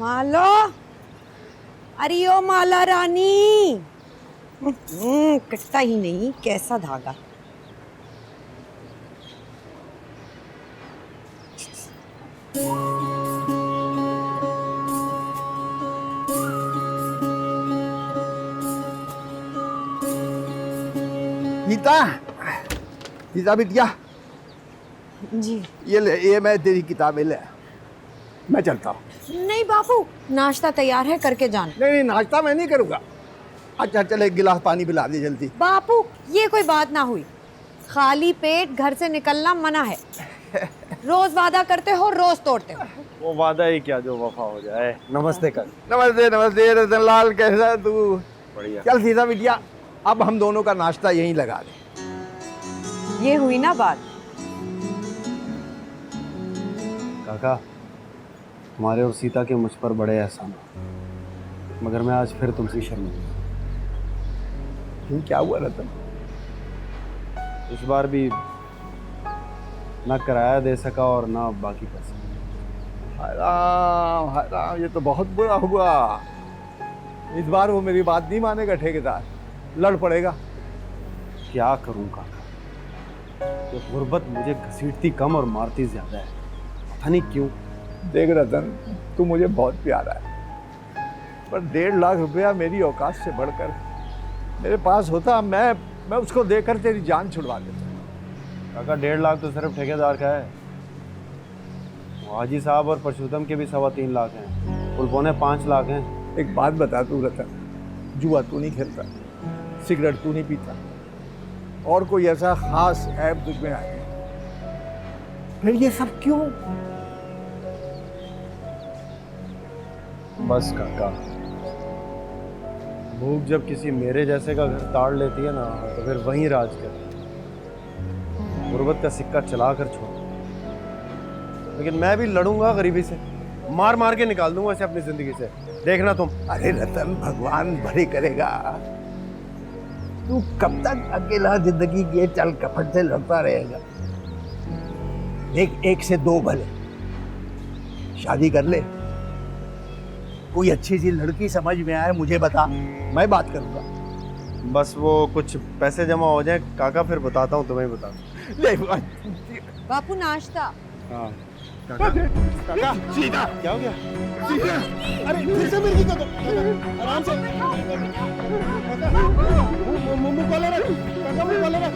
मालो, अरे ओ माला रानी, कटता ही नहीं, कैसा धागा। गीता, गीता बिटिया, जी ये मैं तेरी किताबें ले, मैं चलता हूँ। नहीं बापू, नाश्ता तैयार है, करके जाना। नहीं नाश्ता मैं नहीं करूँगा। अच्छा चल, एक गिलास पानी पिला दे जल्दी। बापू ये कोई बात ना हुई, खाली पेट घर से निकलना मना है। रोज वादा करते हो, रोज तोड़ते हो। वो वादा ही क्या जो वफा हो जाए। नमस्ते कर। नमस्ते नमस्ते रतन लाल, कैसा है तू? बढ़िया। चल सीधा बिटिया, अब हम दोनों का नाश्ता यहीं लगा दे। ये हुई ना बात। काका, तुम्हारे और सीता के मुझ पर बड़े एहसान, मगर मैं आज फिर तुमसे शर्मिंदा। क्यों, क्या हुआ रतन? इस बार भी ना किराया दे सका और ना बाकी पैसे। हाय राम, ये तो बहुत बुरा हुआ। इस बार वो मेरी बात नहीं मानेगा ठेकेदार, लड़ पड़ेगा। क्या करूं काका, ये गुर्बत मुझे घसीटती कम और मारती ज्यादा है, पता नहीं क्यों। देख रतन, तू मुझे बहुत प्यारा है, पर 1.5 लाख रुपया मेरी औकात से बढ़कर मेरे पास होता, मैं उसको देकर तेरी जान छुड़वा देता। काका 1.5 लाख तो सिर्फ ठेकेदार का है, हाजी साहब और परशुतम के भी 3.25 लाख हैं, कुल पौने 5 लाख हैं। एक बात बता तू रतन, जुआ तू नहीं खेलता, सिगरेट तू नहीं पीता, और कोई ऐसा खास ऐप तुझ में आ गया, फिर ये सब क्यों? बस काका, भूख जब किसी मेरे जैसे का घर ताड़ लेती है ना, तो फिर वहीं राज करती है, गुर्बत का सिक्का चला कर छोड़। लेकिन मैं भी लड़ूंगा गरीबी से, मार मार के निकाल दूंगा इसे अपनी जिंदगी से, देखना तुम। अरे रतन, भगवान भले करेगा। तू कब तक अकेला जिंदगी के चल कपट से लड़ता रहेगा? देख, 1 से 2 भले, शादी कर ले, कोई अच्छी सी लड़की समझ में आए मुझे बता, मैं बात करूंगा। बस वो कुछ पैसे जमा हो जाए काका, फिर बताता हूँ तुम्हें, बता। ले बापू नाश्ता। हाँ काका, सीधा क्या हो गया? सीधा, अरे फिर से मिर्गी को आराम से, मुंह खोले रख, काका मुंह खोले रख।